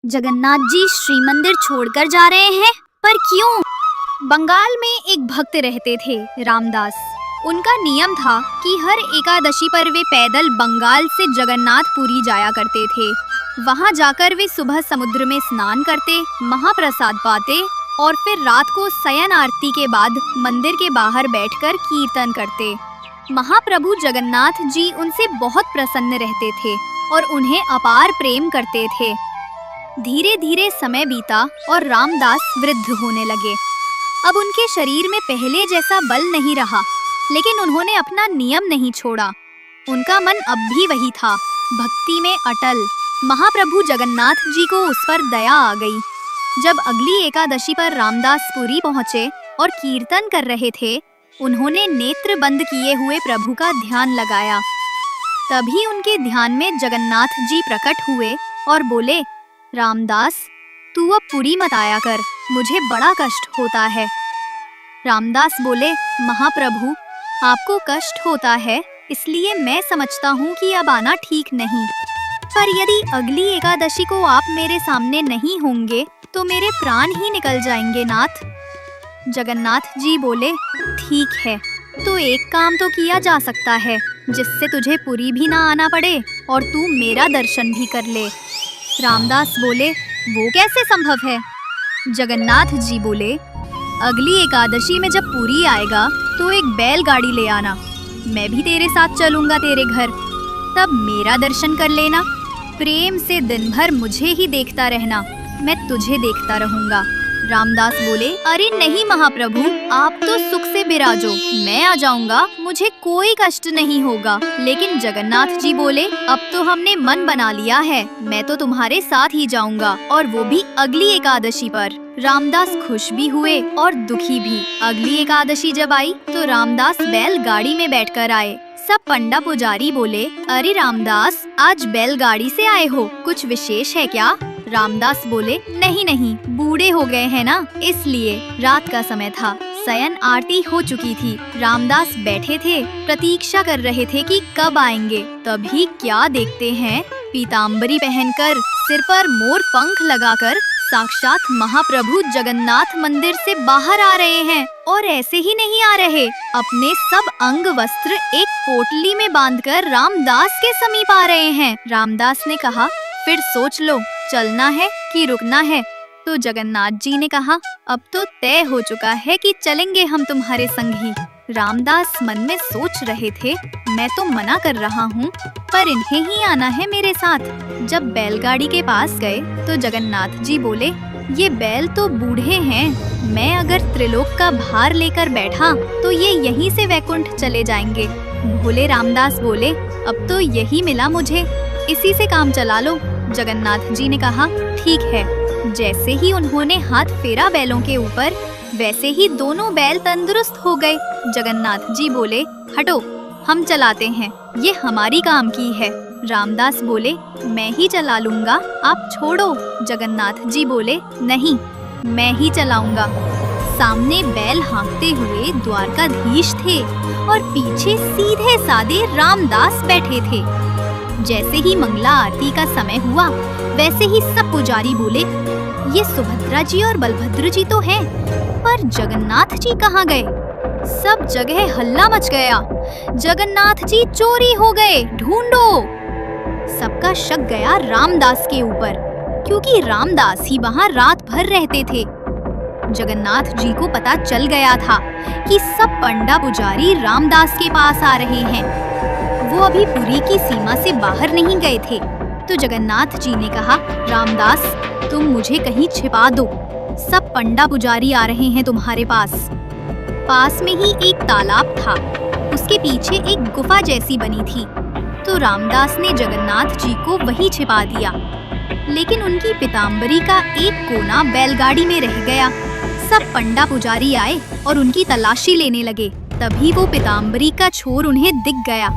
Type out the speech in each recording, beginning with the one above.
जगन्नाथ जी श्री मंदिर छोड़कर जा रहे हैं, पर क्यों? बंगाल में एक भक्त रहते थे, रामदास। उनका नियम था कि हर एकादशी पर वे पैदल बंगाल से जगन्नाथपुरी जाया करते थे। वहां जाकर वे सुबह समुद्र में स्नान करते, महाप्रसाद पाते और फिर रात को शयन आरती के बाद मंदिर के बाहर बैठकर कीर्तन करते। महाप्रभु जगन्नाथ जी उनसे बहुत प्रसन्न रहते थे और उन्हें अपार प्रेम करते थे। धीरे धीरे समय बीता और रामदास वृद्ध होने लगे। अब उनके शरीर में पहले जैसा बल नहीं रहा, लेकिन उन्होंने अपना नियम नहीं छोड़ा। उनका मन अब भी वही था, भक्ति में अटल। महाप्रभु जगन्नाथ जी को उस पर दया आ गई। जब अगली एकादशी पर रामदासपुरी पहुँचे और कीर्तन कर रहे थे, उन्होंने नेत्र बंद किए हुए प्रभु का ध्यान लगाया। तभी उनके ध्यान में जगन्नाथ जी प्रकट हुए और बोले, रामदास, तू अब पुरी मत आया कर, मुझे बड़ा कष्ट होता है। रामदास बोले, महाप्रभु, आपको कष्ट होता है इसलिए मैं समझता हूँ कि अब आना ठीक नहीं, पर यदि अगली एकादशी को आप मेरे सामने नहीं होंगे तो मेरे प्राण ही निकल जाएंगे नाथ। जगन्नाथ जी बोले, ठीक है, तो एक काम तो किया जा सकता है जिससे तुझे पुरी भी ना आना पड़े और तू मेरा दर्शन भी कर ले। रामदास बोले, वो कैसे संभव है? जगन्नाथ जी बोले, अगली एकादशी में जब पुरी आएगा तो एक बैलगाड़ी ले आना, मैं भी तेरे साथ चलूंगा तेरे घर, तब मेरा दर्शन कर लेना। प्रेम से दिन भर मुझे ही देखता रहना, मैं तुझे देखता रहूंगा। रामदास बोले, अरे नहीं महाप्रभु, आप तो सुख से विराजो, मैं आ जाऊंगा, मुझे कोई कष्ट नहीं होगा। लेकिन जगन्नाथ जी बोले, अब तो हमने मन बना लिया है, मैं तो तुम्हारे साथ ही जाऊंगा, और वो भी अगली एकादशी पर। रामदास खुश भी हुए और दुखी भी। अगली एकादशी जब आई तो रामदास बैलगाड़ी में बैठकर आए। सब पंडा पुजारी बोले, अरे रामदास, आज बैलगाड़ी से आए हो, कुछ विशेष है क्या? रामदास बोले, नहीं नहीं, बूढ़े हो गए हैं ना, इसलिए। रात का समय था, शयन आरती हो चुकी थी। रामदास बैठे थे, प्रतीक्षा कर रहे थे कि कब आएंगे। तभी क्या देखते हैं, पीताम्बरी पहनकर, सिर पर मोर पंख लगाकर साक्षात महाप्रभु जगन्नाथ मंदिर से बाहर आ रहे हैं। और ऐसे ही नहीं आ रहे, अपने सब अंग वस्त्र एक पोटली में बांधकर रामदास के समीप आ रहे हैं। रामदास ने कहा, फिर सोच लो, चलना है कि रुकना है? तो जगन्नाथ जी ने कहा, अब तो तय हो चुका है कि चलेंगे हम तुम्हारे संग ही। रामदास मन में सोच रहे थे, मैं तो मना कर रहा हूँ, पर इन्हें ही आना है मेरे साथ। जब बैलगाड़ी के पास गए तो जगन्नाथ जी बोले, ये बैल तो बूढ़े हैं, मैं अगर त्रिलोक का भार लेकर बैठा तो ये यहीं से वैकुंठ चले जाएंगे। भोले रामदास बोले, अब तो यही मिला मुझे, इसी से काम चला लो। जगन्नाथ जी ने कहा, ठीक है। जैसे ही उन्होंने हाथ फेरा बैलों के ऊपर, वैसे ही दोनों बैल तंदुरुस्त हो गए। जगन्नाथ जी बोले, हटो, हम चलाते हैं, ये हमारी काम की है। रामदास बोले, मैं ही चला लूंगा, आप छोड़ो। जगन्नाथ जी बोले, नहीं, मैं ही चलाऊंगा। सामने बैल हाँकते हुए द्वारकाधीश थे और पीछे सीधे साधे रामदास बैठे थे। जैसे ही मंगला आरती का समय हुआ, वैसे ही सब पुजारी बोले, ये सुभद्रा जी और बलभद्र जी तो हैं, पर जगन्नाथ जी कहाँ गए? सब जगह हल्ला मच गया, जगन्नाथ जी चोरी हो गए, ढूंढो। सबका शक गया रामदास के ऊपर, क्योंकि रामदास ही वहाँ रात भर रहते थे। जगन्नाथ जी को पता चल गया था कि सब पंडा पुजारी रामदास के पास आ रहे हैं। वो अभी पुरी की सीमा से बाहर नहीं गए थे। तो जगन्नाथ जी ने कहा, रामदास, तुम मुझे कहीं छिपा दो, सब पंडा पुजारी आ रहे हैं तुम्हारे पास। पास में ही एक तालाब था, उसके पीछे एक गुफा जैसी बनी थी। तो रामदास ने जगन्नाथ जी को वहीं छिपा दिया, लेकिन उनकी पीताम्बरी का एक कोना बैलगाड़ी में रह गया। सब पंडा पुजारी आए और उनकी तलाशी लेने लगे। तभी वो पीताम्बरी का छोर उन्हें दिख गया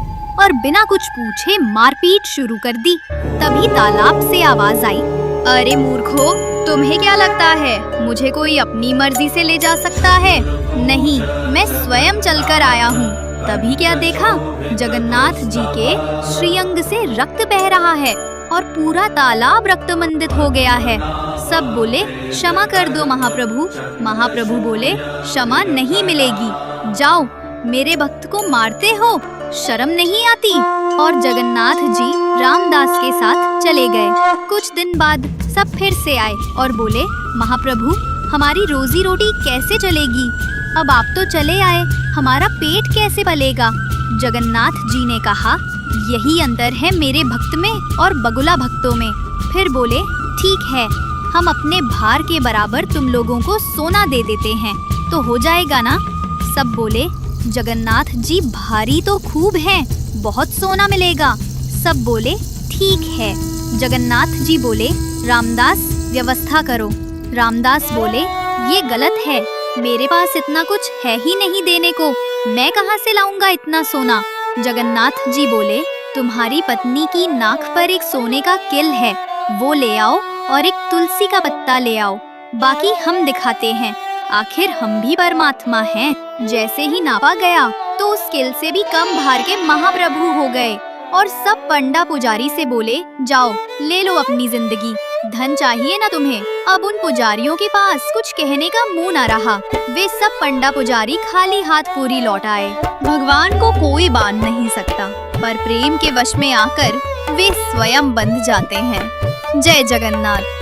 और बिना कुछ पूछे मारपीट शुरू कर दी। तभी तालाब से आवाज आई, अरे मूर्खो, तुम्हें क्या लगता है मुझे कोई अपनी मर्जी से ले जा सकता है? नहीं, मैं स्वयं चलकर आया हूँ। तभी क्या देखा, जगन्नाथ जी के श्रीअंग से रक्त बह रहा है और पूरा तालाब रक्तमंडित हो गया है। सब बोले क्षमा कर दो महाप्रभु। महाप्रभु बोले क्षमा नहीं मिलेगी, जाओ, मेरे भक्त को मारते हो, शर्म नहीं आती। और जगन्नाथ जी रामदास के साथ चले गए। कुछ दिन बाद सब फिर से आए और बोले महाप्रभु, हमारी रोजी रोटी कैसे चलेगी? अब आप तो चले आए, हमारा पेट कैसे पलेगा? जगन्नाथ जी ने कहा, यही अंतर है मेरे भक्त में और बगुला भक्तों में। फिर बोले ठीक है, हम अपने भार के बराबर तुम लोगों को सोना दे देते हैं, तो हो जाएगा ना? सब बोले जगन्नाथ जी भारी तो खूब हैं, बहुत सोना मिलेगा। सब बोले ठीक है। जगन्नाथ जी बोले रामदास व्यवस्था करो। रामदास बोले ये गलत है, मेरे पास इतना कुछ है ही नहीं देने को, मैं कहाँ से लाऊंगा इतना सोना? जगन्नाथ जी बोले तुम्हारी पत्नी की नाक पर एक सोने का किल है, वो ले आओ और एक तुलसी का पत्ता ले आओ, बाकी हम दिखाते हैं, आखिर हम भी परमात्मा हैं। जैसे ही नापा गया तो उस किल से भी कम भार के महाप्रभु हो गए और सब पंडा पुजारी से बोले जाओ ले लो अपनी जिंदगी, धन चाहिए ना तुम्हें? अब उन पुजारियों के पास कुछ कहने का मुंह न रहा। वे सब पंडा पुजारी खाली हाथ पूरी लौट आए। भगवान को कोई बांध नहीं सकता, पर प्रेम के वश में आकर वे स्वयं बंध जाते हैं। जय जगन्नाथ।